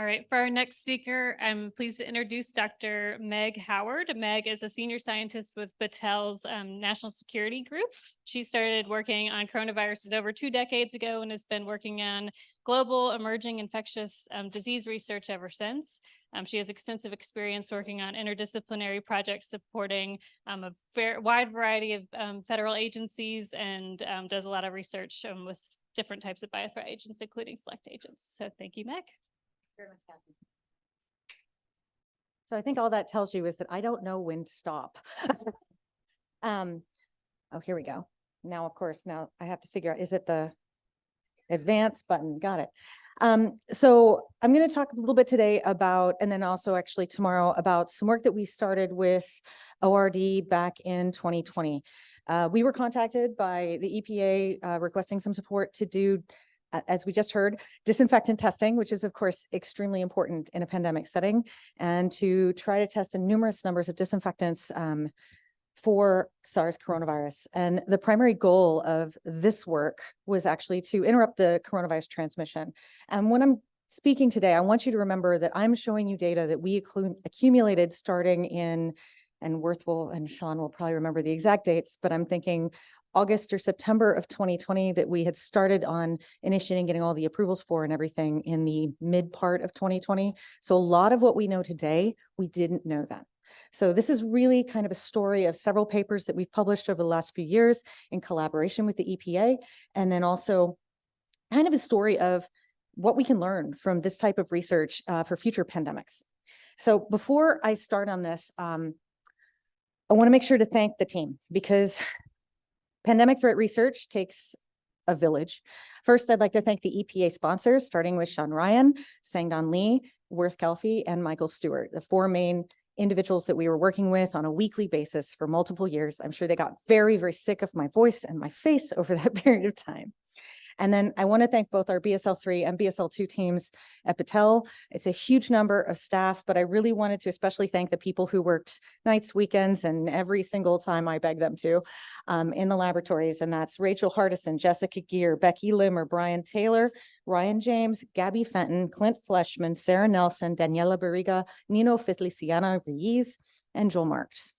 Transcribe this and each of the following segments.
All right, for our next speaker, I'm pleased to introduce Dr. Meg Howard. Meg is a senior scientist with Battelle's National Security Group. She started working on coronaviruses over 2 decades ago and has been working on global emerging infectious disease research ever since. She has extensive experience working on interdisciplinary projects supporting a wide variety of federal agencies and does a lot of research with different types of biothreat agents, including select agents. So thank you, Meg. So I think all that tells you is that I don't know when to stop. Oh, here we go. Now, of course, now I have to figure out, is it the advance button? Got it. So I'm going to talk a little bit today about, and then also actually tomorrow, about some work that we started with ORD back in 2020. We were contacted by the EPA requesting some support to do, as we just heard, disinfectant testing, which is, of course, extremely important in a pandemic setting, and to try to test in numerous numbers of disinfectants for SARS coronavirus. And the primary goal of this work was actually to interrupt the coronavirus transmission. And when I'm speaking today, I want you to remember that I'm showing you data that we accumulated starting in, and Worth will and Sean will probably remember the exact dates, but I'm thinking August or September of 2020 that we had started on initiating getting all the approvals for and everything in the mid part of 2020. So a lot of what we know today, we didn't know then. So this is really kind of a story of several papers that we've published over the last few years in collaboration with the EPA, and then also kind of a story of what we can learn from this type of research for future pandemics. So before I start on this, I want to make sure to thank the team, because pandemic threat research takes a village. First, I'd like to thank the EPA sponsors, starting with Sean Ryan, Sang-Don Lee, Worth Gelfie, and Michael Stewart, the 4 main individuals that we were working with on a weekly basis for multiple years. I'm sure they got very, very sick of my voice and my face over that period of time. And then I want to thank both our BSL-3 and BSL-2 teams at Battelle. It's a huge number of staff, but I really wanted to especially thank the people who worked nights, weekends, and every single time I begged them to in the laboratories. And that's Rachel Hardison, Jessica Gear, Becky Limmer, Brian Taylor, Ryan James, Gabby Fenton, Clint Fleshman, Sarah Nelson, Daniela Barriga, Nino Feliciana Ruiz, and Joel Marks.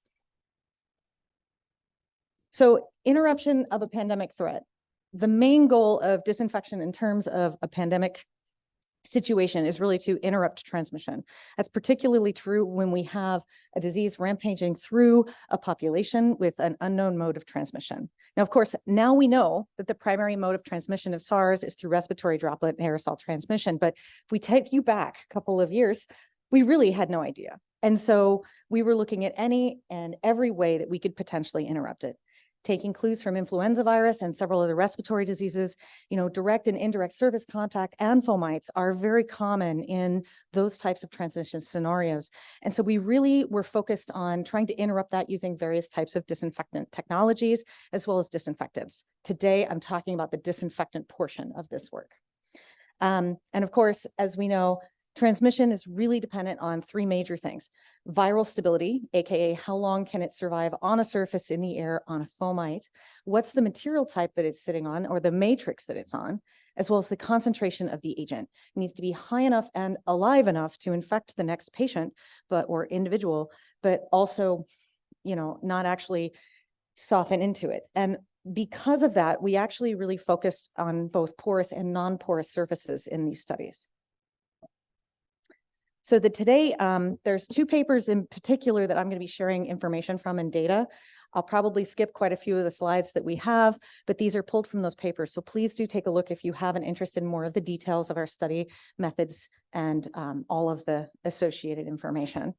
So interruption of a pandemic threat. The main goal of disinfection in terms of a pandemic situation is really to interrupt transmission. That's particularly true when we have a disease rampaging through a population with an unknown mode of transmission. Now, of course, now we know that the primary mode of transmission of SARS is through respiratory droplet and aerosol transmission. But if we take you back a couple of years, we really had no idea. And so we were looking at any and every way that we could potentially interrupt it. Taking clues from influenza virus and several other respiratory diseases, direct and indirect surface contact and fomites are very common in those types of transmission scenarios. And so we really were focused on trying to interrupt that using various types of disinfectant technologies, as well as disinfectants. Today, I'm talking about the disinfectant portion of this work. And of course, as we know, transmission is really dependent on 3 major things: viral stability, aka how long can it survive on a surface in the air on a fomite, what's the material type that it's sitting on or the matrix that it's on, as well as the concentration of the agent. It needs to be high enough and alive enough to infect the next patient or individual, but also, not actually soften into it. And because of that, we actually really focused on both porous and non-porous surfaces in these studies. So today, there's 2 papers in particular that I'm going to be sharing information from and data. I'll probably skip quite a few of the slides that we have, but these are pulled from those papers. So please do take a look if you have an interest in more of the details of our study methods and all of the associated information.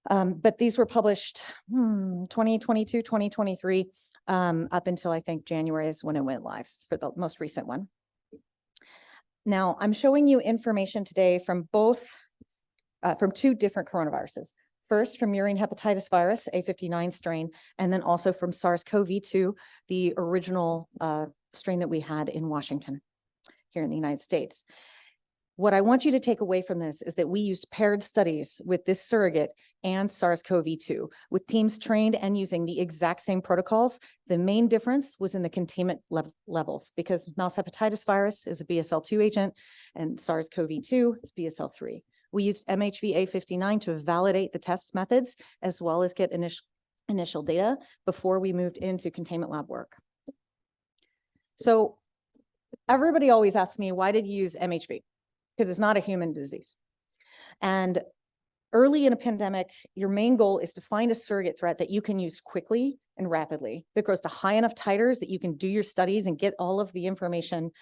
But these were published 2022, 2023, up until I think January is when it went live for the most recent one. Now, I'm showing you information today from from 2 different coronaviruses. First, from murine hepatitis virus, A59 strain, and then also from SARS-CoV-2, the original strain that we had in Washington, here in the United States. What I want you to take away from this is that we used paired studies with this surrogate and SARS-CoV-2 with teams trained and using the exact same protocols. The main difference was in the containment levels because mouse hepatitis virus is a BSL-2 agent and SARS-CoV-2 is BSL-3. We used MHVA59 to validate the test methods as well as get initial data before we moved into containment lab work. So everybody always asks me, why did you use MHV? Because it's not a human disease. And early in a pandemic, your main goal is to find a surrogate threat that you can use quickly and rapidly, that grows to high enough titers that you can do your studies and get all of the information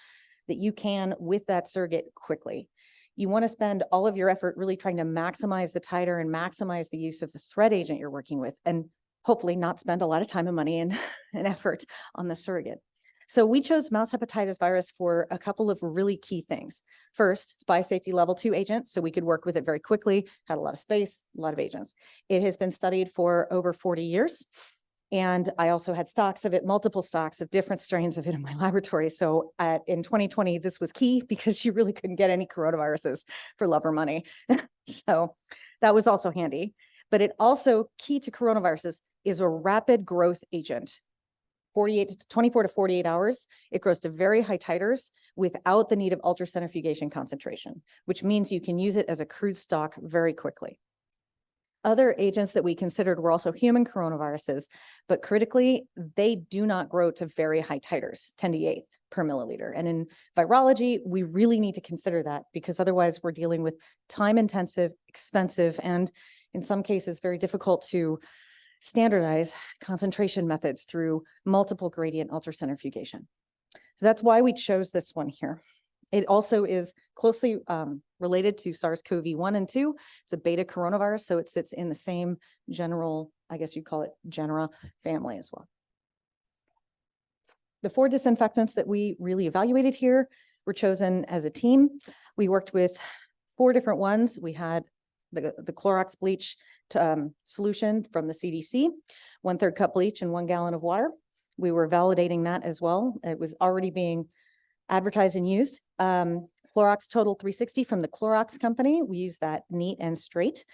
that you can with that surrogate quickly. You want to spend all of your effort really trying to maximize the titer and maximize the use of the threat agent you're working with, and hopefully not spend a lot of time and money and effort on the surrogate. So we chose mouse hepatitis virus for a couple of really key things. First, it's biosafety level 2 agent, so we could work with it very quickly, had a lot of space, a lot of agents. It has been studied for over 40 years. And I also had stocks of it, multiple stocks of different strains of it in my laboratory. So in 2020, this was key because you really couldn't get any coronaviruses for love or money. So that was also handy. But it also, key to coronaviruses, is a rapid growth agent. 24 to 48 hours, it grows to very high titers without the need of ultracentrifugation concentration, which means you can use it as a crude stock very quickly. Other agents that we considered were also human coronaviruses, but critically, they do not grow to very high titers, 10 to the 8th per milliliter. And in virology, we really need to consider that because otherwise we're dealing with time-intensive, expensive, and in some cases, very difficult to standardize concentration methods through multiple gradient ultracentrifugation. So that's why we chose this one here. It also is closely related to SARS-CoV-1 and 2. It's a beta coronavirus, so it sits in the same general, I guess you'd call it genera family as well. The 4 disinfectants that we really evaluated here were chosen as a team. We worked with 4 different ones. We had the Clorox bleach solution from the CDC, 1/3 cup bleach and 1 gallon of water. We were validating that as well. It was already being advertised and used. Clorox Total 360 from the Clorox company. We use that neat and straight.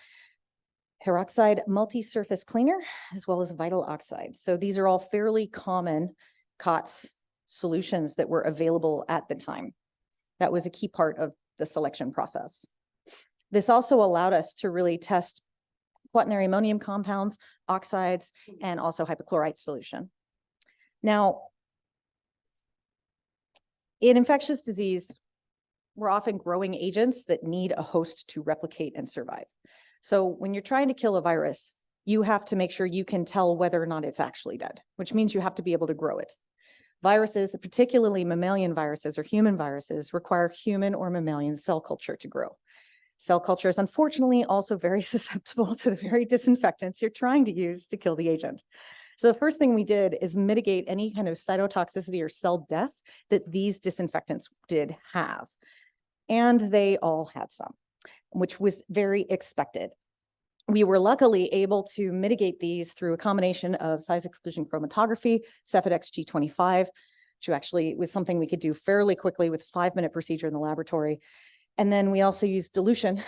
Peroxide multi-surface cleaner, as well as vital oxide. So these are all fairly common COTS solutions that were available at the time. That was a key part of the selection process. This also allowed us to really test quaternary ammonium compounds, oxides, and also hypochlorite solution. Now, in infectious disease, we're often growing agents that need a host to replicate and survive. So when you're trying to kill a virus, you have to make sure you can tell whether or not it's actually dead, which means you have to be able to grow it. Viruses, particularly mammalian viruses or human viruses, require human or mammalian cell culture to grow. Cell culture is unfortunately also very susceptible to the very disinfectants you're trying to use to kill the agent. So the first thing we did is mitigate any kind of cytotoxicity or cell death that these disinfectants did have. And they all had some, which was very expected. We were luckily able to mitigate these through a combination of size exclusion chromatography, Cefidex G25, which actually was something we could do fairly quickly with a 5-minute procedure in the laboratory. And then we also used dilution,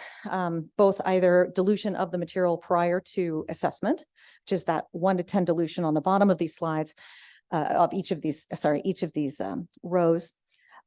both either dilution of the material prior to assessment, which is that 1 to 10 dilution on the bottom of these slides, of each of these rows,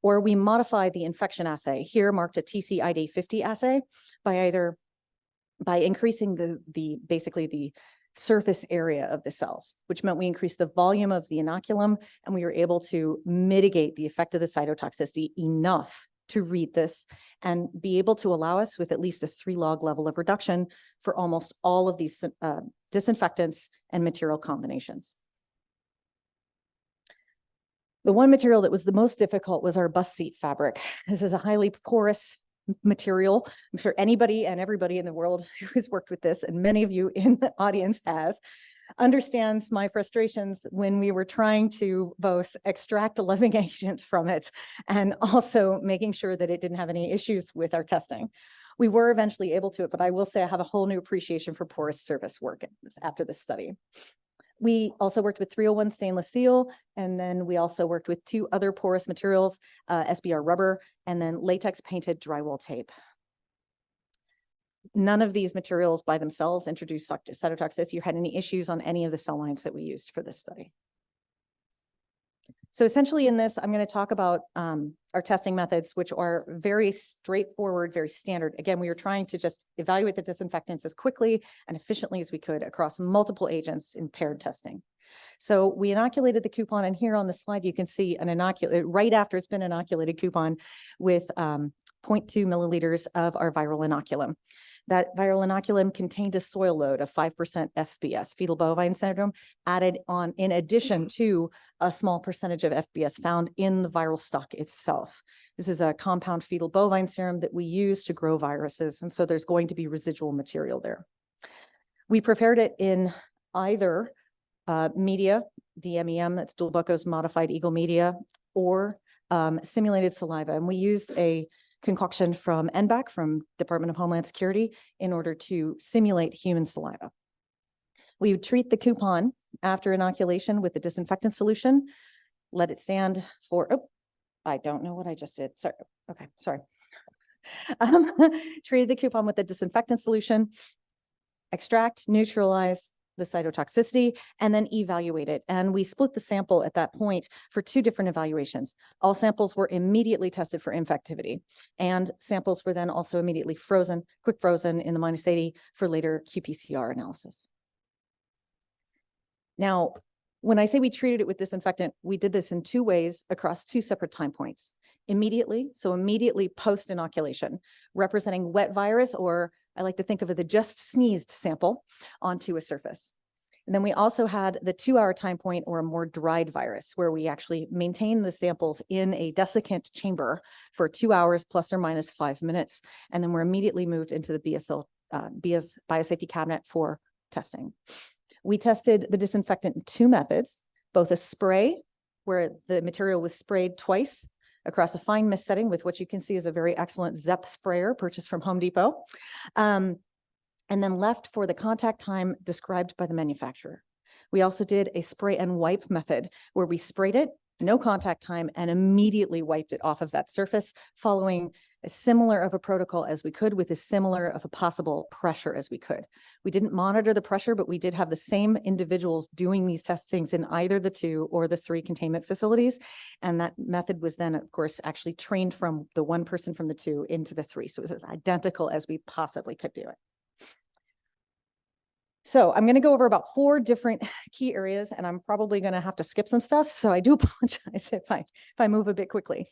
or we modified the infection assay, here marked a TC-ID50 assay, by increasing basically the surface area of the cells, which meant we increased the volume of the inoculum, and we were able to mitigate the effect of the cytotoxicity enough to read this and be able to allow us with at least a 3 log level of reduction for almost all of these disinfectants and material combinations. The one material that was the most difficult was our bus seat fabric. This is a highly porous material. I'm sure anybody and everybody in the world who has worked with this, and many of you in the audience understands my frustrations when we were trying to both extract a living agent from it and also making sure that it didn't have any issues with our testing. We were eventually able to, but I will say I have a whole new appreciation for porous surface work after this study. We also worked with 301 stainless steel, and then we also worked with 2 other porous materials, SBR rubber, and then latex painted drywall tape. None of these materials by themselves introduced cytotoxicity or had any issues on any of the cell lines that we used for this study. So essentially in this, I'm going to talk about our testing methods, which are very straightforward, very standard. Again, we were trying to just evaluate the disinfectants as quickly and efficiently as we could across multiple agents in paired testing. So we inoculated the coupon, and here on the slide, you can see an inoculate right after it's been inoculated coupon with 0.2 milliliters of our viral inoculum. That viral inoculum contained a soil load of 5% FBS, fetal bovine syndrome, added on in addition to a small percentage of FBS found in the viral stock itself. This is a compound fetal bovine serum that we use to grow viruses, and so there's going to be residual material there. We prepared it in either media, DMEM, that's dual bucose modified eagle media, or simulated saliva, and we used a concoction from NBAC, from Department of Homeland Security, in order to simulate human saliva. We would treat the coupon after inoculation with the disinfectant solution, let it stand for, oh, I don't know what I just did. Sorry. Okay, sorry. Treated the coupon with the disinfectant solution, extract, neutralize the cytotoxicity, and then evaluate it. And we split the sample at that point for 2 different evaluations. All samples were immediately tested for infectivity, and samples were then also immediately frozen, quick frozen in the -80 for later qPCR analysis. Now, when I say we treated it with disinfectant, we did this in 2 ways across 2 separate time points. Immediately, so immediately post-inoculation, representing wet virus, or I like to think of it the just sneezed sample, onto a surface. And then we also had the 2-hour time point, or a more dried virus, where we actually maintain the samples in a desiccant chamber for 2 hours plus or minus 5 minutes. And then we're immediately moved into the BS biosafety cabinet for testing. We tested the disinfectant in 2 methods, both a spray, where the material was sprayed twice across a fine mist setting with what you can see is a very excellent ZEP sprayer purchased from Home Depot, and then left for the contact time described by the manufacturer. We also did a spray and wipe method, where we sprayed it, no contact time, and immediately wiped it off of that surface, following as similar of a protocol as we could with as similar of a possible pressure as we could. We didn't monitor the pressure, but we did have the same individuals doing these testings in either the 2 or the 3 containment facilities. And that method was then, of course, actually trained from the 1 person from the 2 into the 3. So it was as identical as we possibly could do it. So I'm going to go over about 4 different key areas, and I'm probably going to have to skip some stuff. So I do apologize if I move a bit quickly.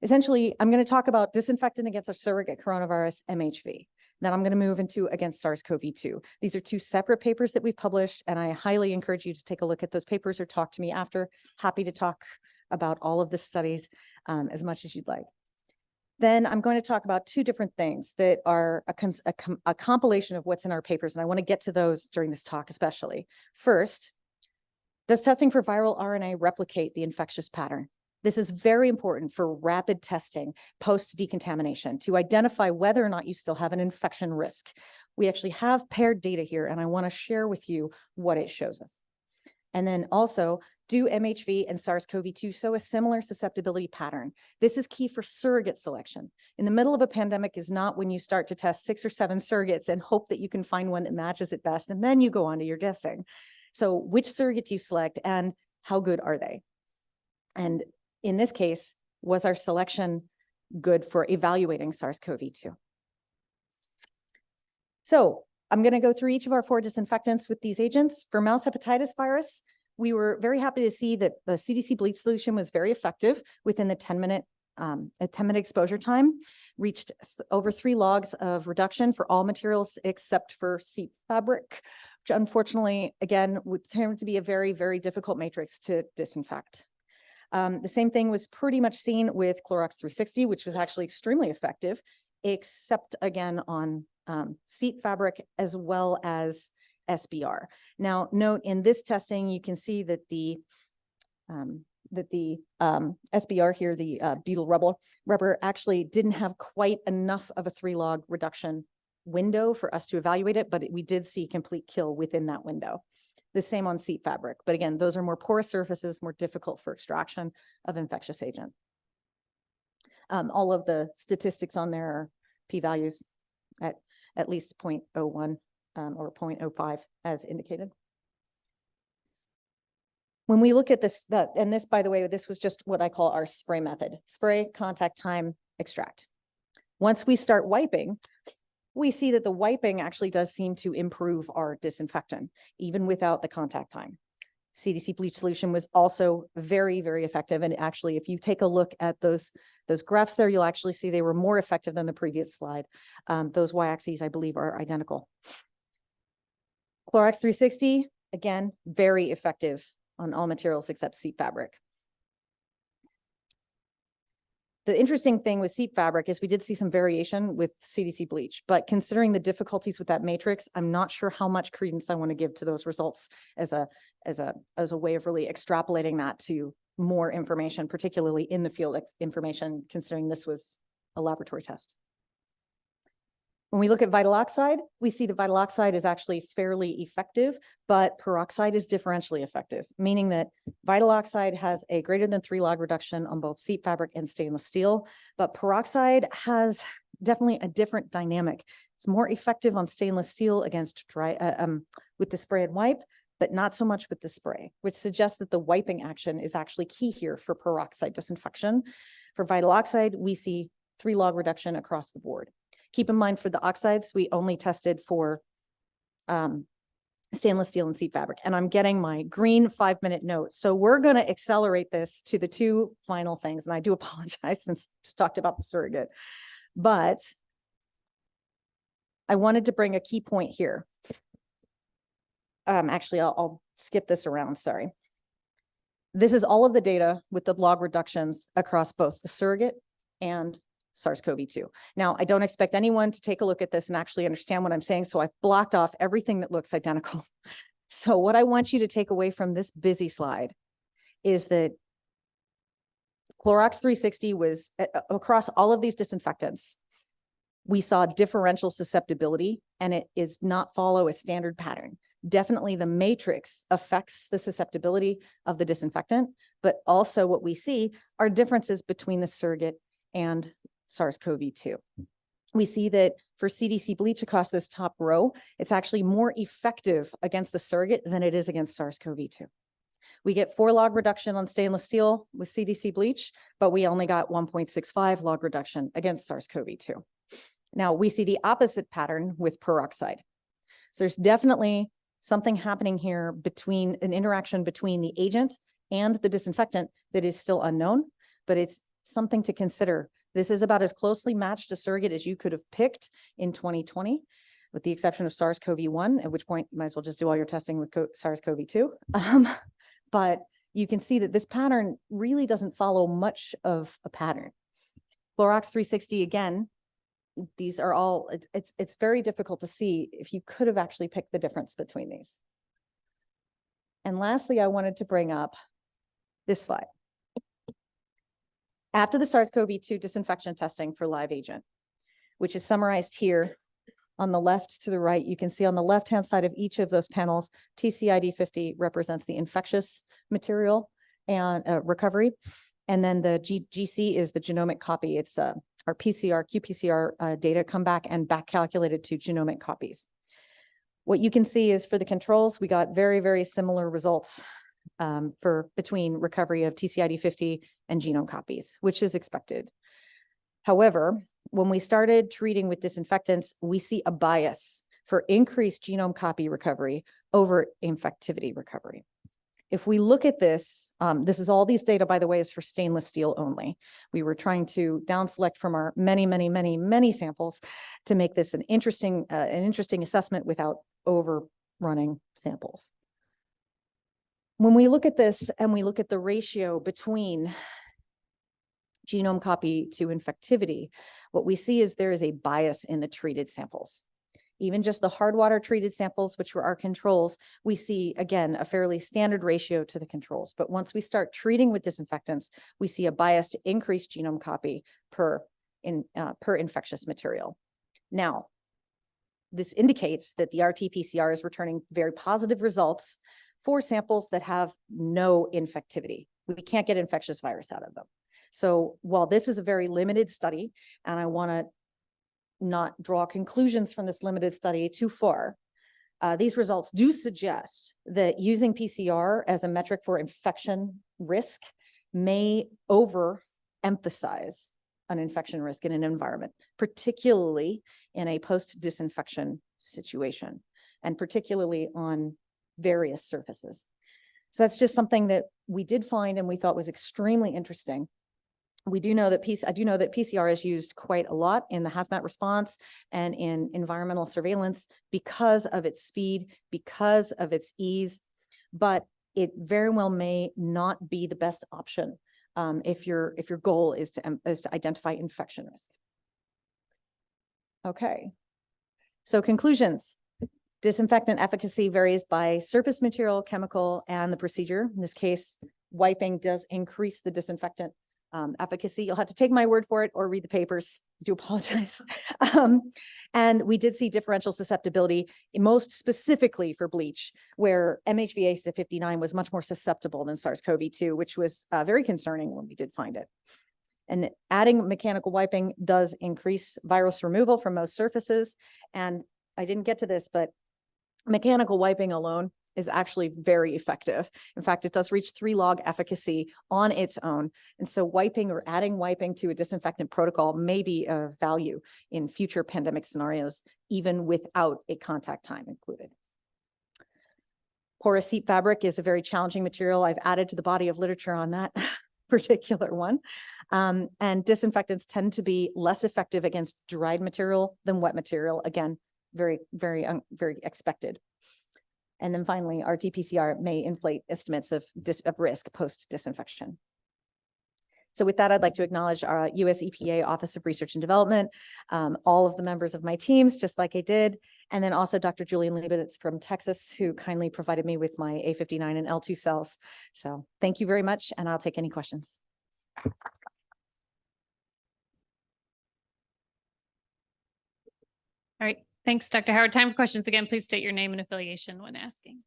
Essentially, I'm going to talk about disinfectant against a surrogate coronavirus, MHV. Then I'm going to move into against SARS-CoV-2. These are 2 separate papers that we've published, and I highly encourage you to take a look at those papers or talk to me after. Happy to talk about all of the studies as much as you'd like. Then I'm going to talk about 2 different things that are a compilation of what's in our papers, and I want to get to those during this talk especially. First, does testing for viral RNA replicate the infectious pattern? This is very important for rapid testing post-decontamination to identify whether or not you still have an infection risk. We actually have paired data here, and I want to share with you what it shows us. And then also, do MHV and SARS-CoV-2 show a similar susceptibility pattern? This is key for surrogate selection. In the middle of a pandemic is not when you start to test 6 or 7 surrogates and hope that you can find one that matches it best, and then you go on to your testing. So which surrogate do you select, and how good are they? And in this case, was our selection good for evaluating SARS-CoV-2? So I'm going to go through each of our 4 disinfectants with these agents. For mouse hepatitis virus, we were very happy to see that the CDC bleach solution was very effective within the 10-minute exposure time, reached over 3 logs of reduction for all materials except for seat fabric, which unfortunately, again, would turn to be a very, very difficult matrix to disinfect. The same thing was pretty much seen with Clorox 360, which was actually extremely effective, except again on seat fabric as well as SBR. Now, note in this testing, you can see that the SBR here, the butyl rubber, actually didn't have quite enough of a 3-log reduction window for us to evaluate it, but we did see complete kill within that window. The same on seat fabric. But again, those are more porous surfaces, more difficult for extraction of infectious agent. All of the statistics on there are p-values at least 0.01 or 0.05 as indicated. When we look at this, and this, by the way, this was just what I call our spray method: spray, contact time, extract. Once we start wiping, we see that the wiping actually does seem to improve our disinfectant, even without the contact time. CDC bleach solution was also very, very effective. And actually, if you take a look at those graphs there, you'll actually see they were more effective than the previous slide. Those y-axes, I believe, are identical. Clorox 360, again, very effective on all materials except seat fabric. The interesting thing with seat fabric is we did see some variation with CDC bleach, but considering the difficulties with that matrix, I'm not sure how much credence I want to give to those results as a way of really extrapolating that to more information, particularly in the field information, considering this was a laboratory test. When we look at vital oxide, we see the vital oxide is actually fairly effective, but peroxide is differentially effective, meaning that vital oxide has a greater than 3 log reduction on both seat fabric and stainless steel, but peroxide has definitely a different dynamic. It's more effective on stainless steel against dry with the spray and wipe, but not so much with the spray, which suggests that the wiping action is actually key here for peroxide disinfection. For vital oxide, we see 3 log reduction across the board. Keep in mind, for the oxides, we only tested for stainless steel and seat fabric. And I'm getting my green 5-minute note. So we're going to accelerate this to the 2 final things. And I do apologize since I just talked about the surrogate. But I wanted to bring a key point here. Actually, I'll skip this around, sorry. This is all of the data with the log reductions across both the surrogate and SARS-CoV-2. Now, I don't expect anyone to take a look at this and actually understand what I'm saying, so I've blocked off everything that looks identical. So what I want you to take away from this busy slide is that Clorox 360 was, across all of these disinfectants, we saw differential susceptibility, and it is not follow a standard pattern. Definitely the matrix affects the susceptibility of the disinfectant, but also what we see are differences between the surrogate and SARS-CoV-2. We see that for CDC bleach across this top row, it's actually more effective against the surrogate than it is against SARS-CoV-2. We get 4 log reduction on stainless steel with CDC bleach, but we only got 1.65 log reduction against SARS-CoV-2. Now we see the opposite pattern with peroxide. So there's definitely something happening here between an interaction between the agent and the disinfectant that is still unknown, but it's something to consider. This is about as closely matched a surrogate as you could have picked in 2020, with the exception of SARS-CoV-1, at which point you might as well just do all your testing with SARS-CoV-2. But you can see that this pattern really doesn't follow much of a pattern. Clorox 360, again, these are all, it's very difficult to see if you could have actually picked the difference between these. And lastly, I wanted to bring up this slide. After the SARS-CoV-2 disinfection testing for live agent, which is summarized here on the left to the right, you can see on the left-hand side of each of those panels, TCID50 represents the infectious material and recovery. And then the GC is the genomic copy. It's our PCR, qPCR data come back and back calculated to genomic copies. What you can see is for the controls, we got very, very similar results for between recovery of TCID50 and genome copies, which is expected. However, when we started treating with disinfectants, we see a bias for increased genome copy recovery over infectivity recovery. If we look at this, this is all these data, by the way, is for stainless steel only. We were trying to down select from our many samples to make this an interesting assessment without overrunning samples. When we look at this and we look at the ratio between genome copy to infectivity, what we see is there is a bias in the treated samples. Even just the hard water treated samples, which were our controls, we see, again, a fairly standard ratio to the controls. But once we start treating with disinfectants, we see a bias to increase genome copy per infectious material. Now, this indicates that the RT-PCR is returning very positive results 4 samples that have no infectivity. We can't get infectious virus out of them. So while this is a very limited study, and I want to not draw conclusions from this limited study too far, these results do suggest that using PCR as a metric for infection risk may overemphasize an infection risk in an environment, particularly in a post-disinfection situation, and particularly on various surfaces. So that's just something that we did find and we thought was extremely interesting. We do know that I do know that PCR is used quite a lot in the hazmat response and in environmental surveillance because of its speed, because of its ease, but it very well may not be the best option if your goal is to identify infection risk. Okay, so conclusions. Disinfectant efficacy varies by surface material, chemical, and the procedure. In this case, wiping does increase the disinfectant efficacy. You'll have to take my word for it or read the papers. I do apologize. And we did see differential susceptibility, most specifically for bleach, where MHVA 59 was much more susceptible than SARS-CoV-2, which was very concerning when we did find it. And adding mechanical wiping does increase virus removal from most surfaces. And I didn't get to this, but mechanical wiping alone is actually very effective. In fact, it does reach 3 log efficacy on its own. And so wiping or adding wiping to a disinfectant protocol may be of value in future pandemic scenarios, even without a contact time included. Porous seep fabric is a very challenging material. I've added to the body of literature on that particular one. And disinfectants tend to be less effective against dried material than wet material. Again, very expected. And then finally, RT-PCR may inflate estimates of risk post-disinfection. So with that, I'd like to acknowledge our US EPA Office of Research and Development, all of the members of my teams, just like I did, and then also Dr. Julian Liebowitz from Texas, who kindly provided me with my A59 and L2 cells. So thank you very much, and I'll take any questions. All right. Thanks, Dr. Howard. Time for questions again. Please state your name and affiliation when asking.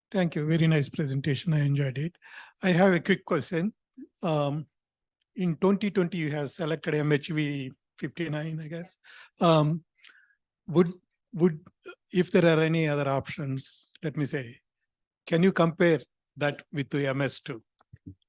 Thank you. Very nice presentation. I enjoyed it. I have a quick question. In 2020, you have selected MHV 59, I guess. If there are any other options, let me say, can you compare that with the MS2?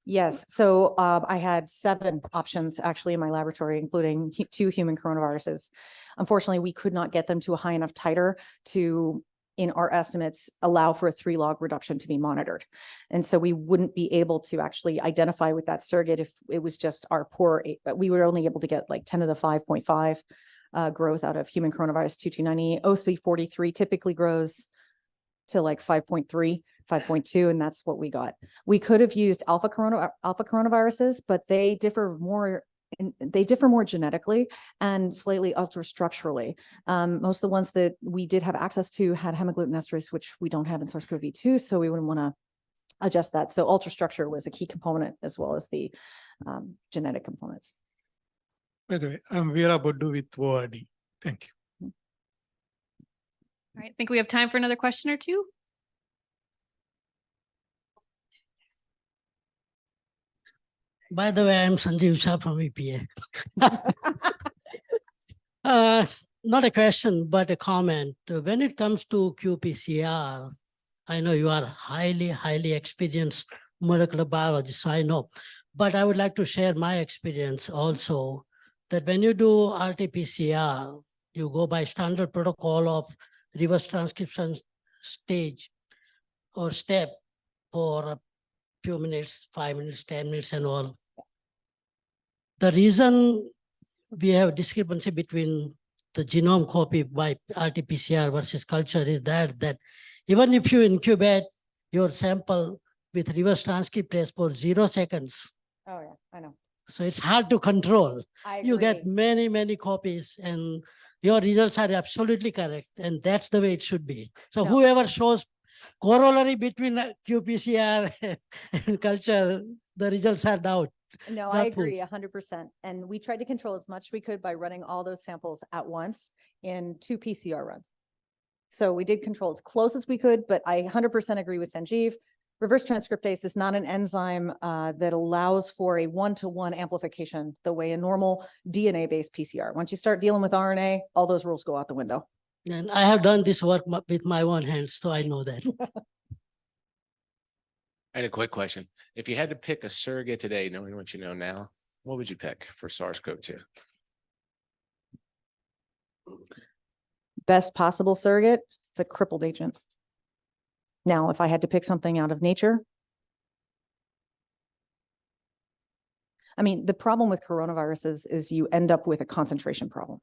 Yes. So I had 7 options actually in my laboratory, including 2 human coronaviruses. Unfortunately, we could not get them to a high enough titer to, in our estimates, allow for a 3 log reduction to be monitored. And so we wouldn't be able to actually identify with that surrogate if it was just our poor, we were only able to get like 10 to the 5.5 growth out of human coronavirus 2290. OC43 typically grows to like 5.3. 5.2, and that's what we got. We could have used alpha coronaviruses, but they differ more genetically and slightly ultrastructurally. Most of the ones that we did have access to had hemagglutinin esterase, which we don't have in SARS-CoV-2, so we wouldn't want to adjust that. So ultrastructure was a key component as well as the genetic components. By the way, I'm Veera Boddu with ORD. Thank you. All right. I think we have time for another question or two. By the way, I'm Sanjeev Shah from EPA. Not a question, but a comment. When it comes to qPCR, I know you are highly experienced molecular biologist, so I know. But I would like to share my experience also, that when you do RT-PCR, you go by standard protocol of reverse transcription stage or step for a few minutes, 5 minutes, 10 minutes and all. The reason we have discrepancy between the genome copy by RT-PCR versus culture is that even if you incubate your sample with reverse transcriptase for 0 seconds. Oh yeah, I know. So it's hard to control. You get many copies and your results are absolutely correct. And that's the way it should be. So whoever shows corollary between qPCR and culture, the results are doubt. No, I agree 100%. And we tried to control as much as we could by running all those samples at once in 2 PCR runs. So we did control as close as we could, but I 100% agree with Sanjeev. Reverse transcriptase is not an enzyme that allows for a one-to-one amplification the way a normal DNA-based PCR. Once you start dealing with RNA, all those rules go out the window. And I have done this work with my own hands, so I know that. I had a quick question. If you had to pick a surrogate today, knowing what you know now, what would you pick for SARS-CoV-2? Best possible surrogate, it's a crippled agent. Now, if I had to pick something out of nature, I mean, the problem with coronaviruses is you end up with a concentration problem.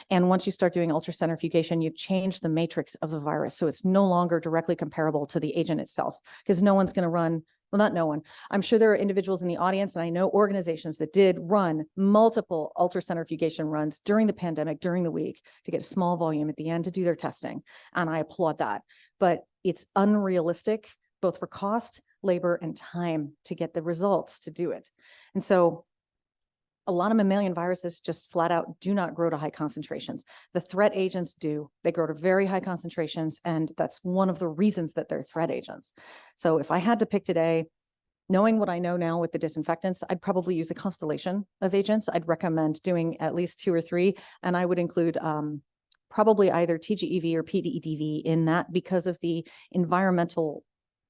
And once you start doing ultracentrifugation, you've changed the matrix of the virus. So it's no longer directly comparable to the agent itself, because no one's going to run, well, not no one. I'm sure there are individuals in the audience, and I know organizations that did run multiple ultracentrifugation runs during the pandemic, during the week, to get a small volume at the end to do their testing. And I applaud that. But it's unrealistic, both for cost, labor, and time to get the results to do it. And so a lot of mammalian viruses just flat out do not grow to high concentrations. The threat agents do. They grow to very high concentrations, and that's one of the reasons that they're threat agents. So if I had to pick today, knowing what I know now with the disinfectants, I'd probably use a constellation of agents. I'd recommend doing at least 2 or 3, and I would include probably either TGEV or PEDV in that because of the environmental,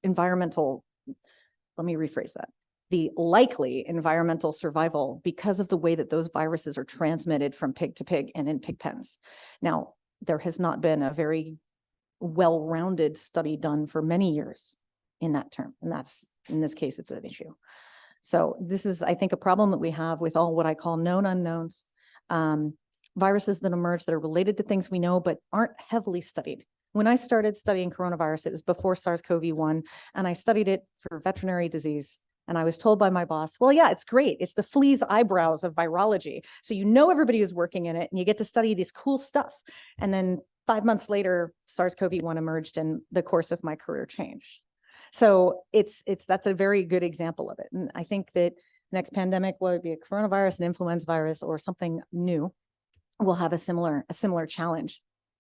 let me rephrase that. The likely environmental survival because of the way that those viruses are transmitted from pig to pig and in pig pens. Now, there has not been a very well-rounded study done for many years in that term. And that's, in this case, it's an issue. So this is, I think, a problem that we have with all what I call known unknowns, viruses that emerge that are related to things we know, but aren't heavily studied. When I started studying coronavirus, it was before SARS-CoV-1, and I studied it for veterinary disease. And I was told by my boss, well, yeah, it's great. It's the flea's eyebrows of virology. So you know everybody who's working in it, and you get to study this cool stuff. And then 5 months later, SARS-CoV-1 emerged, and the course of my career changed. So that's a very good example of it. And I think that next pandemic, whether it be a coronavirus, an influenza virus, or something new, will have a similar challenge.